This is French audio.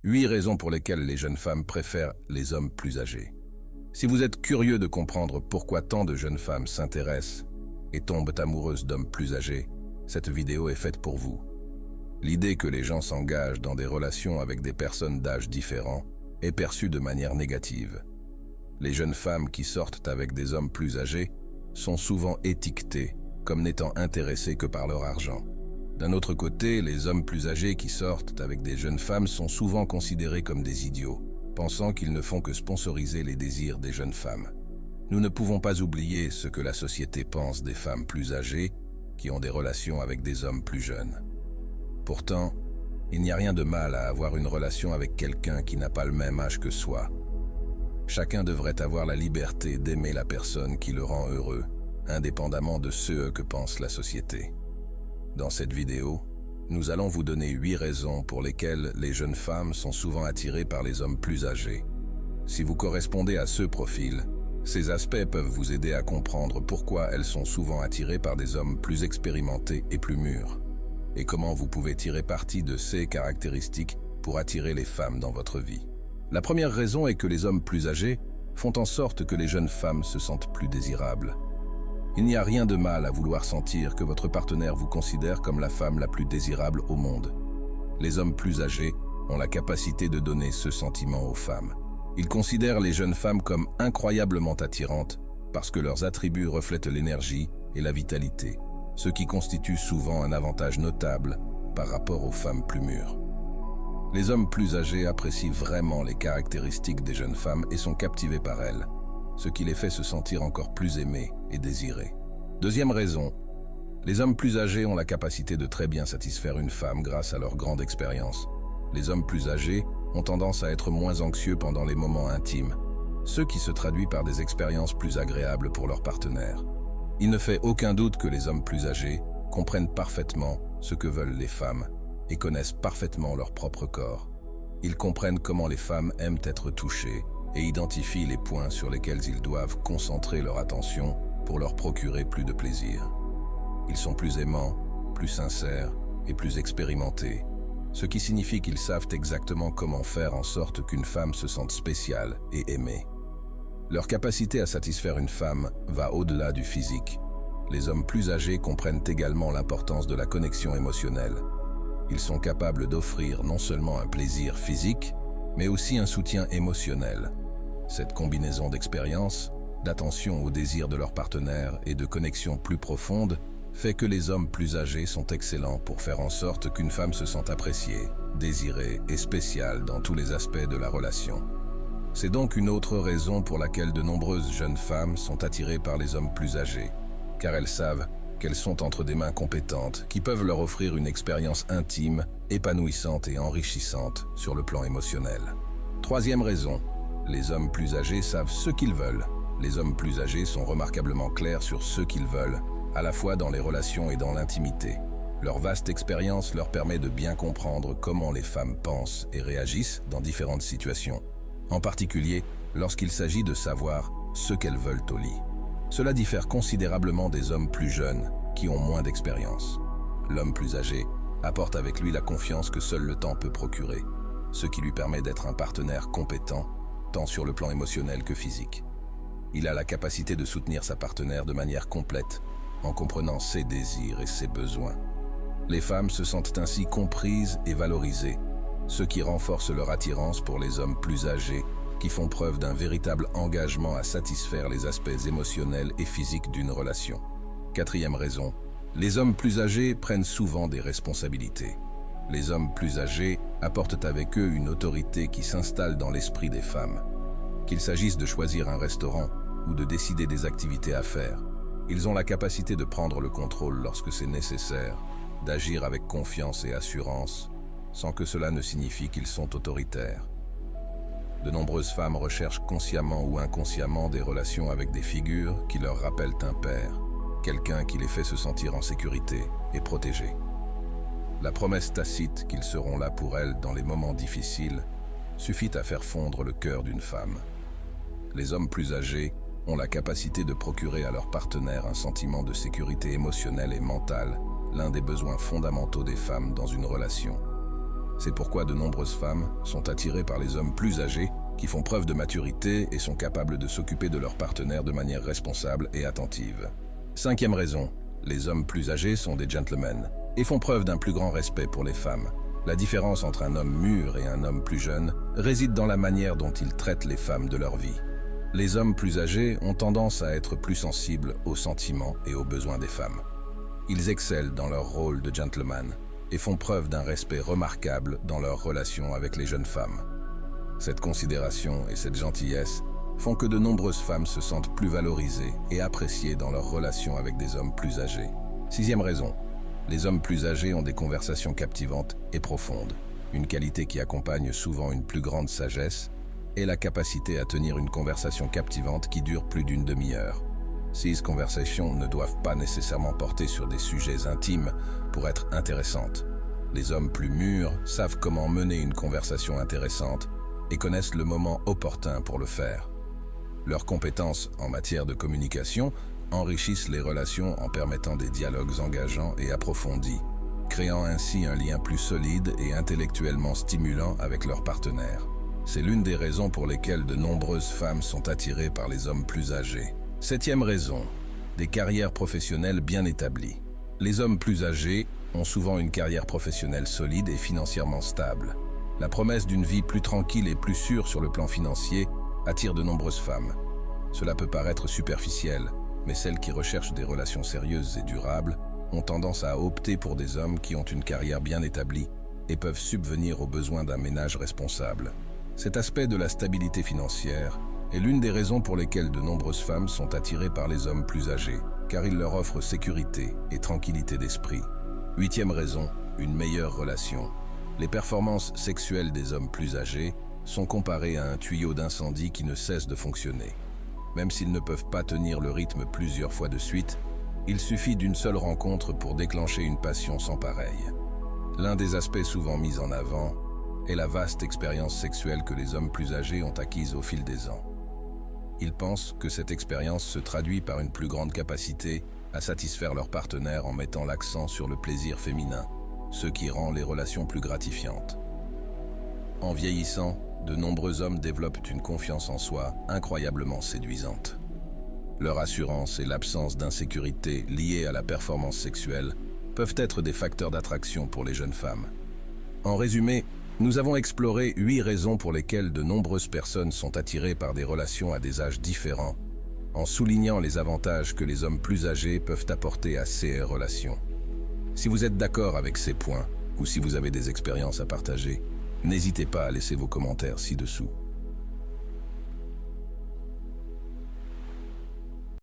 8 raisons pour lesquelles les jeunes femmes préfèrent les hommes plus âgés. Si vous êtes curieux de comprendre pourquoi tant de jeunes femmes s'intéressent et tombent amoureuses d'hommes plus âgés, cette vidéo est faite pour vous. L'idée que les gens s'engagent dans des relations avec des personnes d'âge différents est perçue de manière négative. Les jeunes femmes qui sortent avec des hommes plus âgés sont souvent étiquetées comme n'étant intéressées que par leur argent. D'un autre côté, les hommes plus âgés qui sortent avec des jeunes femmes sont souvent considérés comme des idiots, pensant qu'ils ne font que sponsoriser les désirs des jeunes femmes. Nous ne pouvons pas oublier ce que la société pense des femmes plus âgées qui ont des relations avec des hommes plus jeunes. Pourtant, il n'y a rien de mal à avoir une relation avec quelqu'un qui n'a pas le même âge que soi. Chacun devrait avoir la liberté d'aimer la personne qui le rend heureux, indépendamment de ce que pense la société. Dans cette vidéo, nous allons vous donner 8 raisons pour lesquelles les jeunes femmes sont souvent attirées par les hommes plus âgés. Si vous correspondez à ce profil, ces aspects peuvent vous aider à comprendre pourquoi elles sont souvent attirées par des hommes plus expérimentés et plus mûrs, et comment vous pouvez tirer parti de ces caractéristiques pour attirer les femmes dans votre vie. La première raison est que les hommes plus âgés font en sorte que les jeunes femmes se sentent plus désirables. Il n'y a rien de mal à vouloir sentir que votre partenaire vous considère comme la femme la plus désirable au monde. Les hommes plus âgés ont la capacité de donner ce sentiment aux femmes. Ils considèrent les jeunes femmes comme incroyablement attirantes parce que leurs attributs reflètent l'énergie et la vitalité, ce qui constitue souvent un avantage notable par rapport aux femmes plus mûres. Les hommes plus âgés apprécient vraiment les caractéristiques des jeunes femmes et sont captivés par elles, ce qui les fait se sentir encore plus aimés et désirés. Deuxième raison, les hommes plus âgés ont la capacité de très bien satisfaire une femme grâce à leur grande expérience. Les hommes plus âgés ont tendance à être moins anxieux pendant les moments intimes, ce qui se traduit par des expériences plus agréables pour leur partenaire. Il ne fait aucun doute que les hommes plus âgés comprennent parfaitement ce que veulent les femmes et connaissent parfaitement leur propre corps. Ils comprennent comment les femmes aiment être touchées et identifient les points sur lesquels ils doivent concentrer leur attention pour leur procurer plus de plaisir. Ils sont plus aimants, plus sincères et plus expérimentés, ce qui signifie qu'ils savent exactement comment faire en sorte qu'une femme se sente spéciale et aimée. Leur capacité à satisfaire une femme va au-delà du physique. Les hommes plus âgés comprennent également l'importance de la connexion émotionnelle. Ils sont capables d'offrir non seulement un plaisir physique, mais aussi un soutien émotionnel. Cette combinaison d'expérience, d'attention au désir de leur partenaire et de connexion plus profonde fait que les hommes plus âgés sont excellents pour faire en sorte qu'une femme se sente appréciée, désirée et spéciale dans tous les aspects de la relation. C'est donc une autre raison pour laquelle de nombreuses jeunes femmes sont attirées par les hommes plus âgés, car elles savent qu'elles sont entre des mains compétentes qui peuvent leur offrir une expérience intime, épanouissante et enrichissante sur le plan émotionnel. Troisième raison, les hommes plus âgés savent ce qu'ils veulent. Les hommes plus âgés sont remarquablement clairs sur ce qu'ils veulent, à la fois dans les relations et dans l'intimité. Leur vaste expérience leur permet de bien comprendre comment les femmes pensent et réagissent dans différentes situations, en particulier lorsqu'il s'agit de savoir ce qu'elles veulent au lit. Cela diffère considérablement des hommes plus jeunes qui ont moins d'expérience. L'homme plus âgé apporte avec lui la confiance que seul le temps peut procurer, ce qui lui permet d'être un partenaire compétent, tant sur le plan émotionnel que physique. Il a la capacité de soutenir sa partenaire de manière complète, en comprenant ses désirs et ses besoins. Les femmes se sentent ainsi comprises et valorisées, ce qui renforce leur attirance pour les hommes plus âgés, qui font preuve d'un véritable engagement à satisfaire les aspects émotionnels et physiques d'une relation. Quatrième raison, les hommes plus âgés prennent souvent des responsabilités. Les hommes plus âgés apportent avec eux une autorité qui s'installe dans l'esprit des femmes. Qu'il s'agisse de choisir un restaurant ou de décider des activités à faire, ils ont la capacité de prendre le contrôle lorsque c'est nécessaire, d'agir avec confiance et assurance, sans que cela ne signifie qu'ils sont autoritaires. De nombreuses femmes recherchent consciemment ou inconsciemment des relations avec des figures qui leur rappellent un père, quelqu'un qui les fait se sentir en sécurité et protégés. La promesse tacite qu'ils seront là pour elles dans les moments difficiles suffit à faire fondre le cœur d'une femme. Les hommes plus âgés ont la capacité de procurer à leur partenaire un sentiment de sécurité émotionnelle et mentale, l'un des besoins fondamentaux des femmes dans une relation. C'est pourquoi de nombreuses femmes sont attirées par les hommes plus âgés qui font preuve de maturité et sont capables de s'occuper de leur partenaire de manière responsable et attentive. Cinquième raison, les hommes plus âgés sont des gentlemen et font preuve d'un plus grand respect pour les femmes. La différence entre un homme mûr et un homme plus jeune réside dans la manière dont ils traitent les femmes de leur vie. Les hommes plus âgés ont tendance à être plus sensibles aux sentiments et aux besoins des femmes. Ils excellent dans leur rôle de gentleman et font preuve d'un respect remarquable dans leur relation avec les jeunes femmes. Cette considération et cette gentillesse font que de nombreuses femmes se sentent plus valorisées et appréciées dans leur relation avec des hommes plus âgés. Sixième raison, les hommes plus âgés ont des conversations captivantes et profondes, une qualité qui accompagne souvent une plus grande sagesse et la capacité à tenir une conversation captivante qui dure plus d'une demi-heure. Ces conversations ne doivent pas nécessairement porter sur des sujets intimes pour être intéressantes. Les hommes plus mûrs savent comment mener une conversation intéressante et connaissent le moment opportun pour le faire. Leurs compétences en matière de communication enrichissent les relations en permettant des dialogues engageants et approfondis, créant ainsi un lien plus solide et intellectuellement stimulant avec leur partenaire. C'est l'une des raisons pour lesquelles de nombreuses femmes sont attirées par les hommes plus âgés. Septième raison, des carrières professionnelles bien établies. Les hommes plus âgés ont souvent une carrière professionnelle solide et financièrement stable. La promesse d'une vie plus tranquille et plus sûre sur le plan financier attire de nombreuses femmes. Cela peut paraître superficiel, mais celles qui recherchent des relations sérieuses et durables ont tendance à opter pour des hommes qui ont une carrière bien établie et peuvent subvenir aux besoins d'un ménage responsable. Cet aspect de la stabilité financière est l'une des raisons pour lesquelles de nombreuses femmes sont attirées par les hommes plus âgés, car ils leur offrent sécurité et tranquillité d'esprit. Huitième raison, une meilleure relation. Les performances sexuelles des hommes plus âgés sont comparées à un tuyau d'incendie qui ne cesse de fonctionner. Même s'ils ne peuvent pas tenir le rythme plusieurs fois de suite, il suffit d'une seule rencontre pour déclencher une passion sans pareille. L'un des aspects souvent mis en avant est la vaste expérience sexuelle que les hommes plus âgés ont acquise au fil des ans. Ils pensent que cette expérience se traduit par une plus grande capacité à satisfaire leur partenaire en mettant l'accent sur le plaisir féminin, ce qui rend les relations plus gratifiantes. En vieillissant, de nombreux hommes développent une confiance en soi incroyablement séduisante. Leur assurance et l'absence d'insécurité liées à la performance sexuelle peuvent être des facteurs d'attraction pour les jeunes femmes. En résumé, nous avons exploré 8 raisons pour lesquelles de nombreuses personnes sont attirées par des relations à des âges différents, en soulignant les avantages que les hommes plus âgés peuvent apporter à ces relations. Si vous êtes d'accord avec ces points, ou si vous avez des expériences à partager, n'hésitez pas à laisser vos commentaires ci-dessous.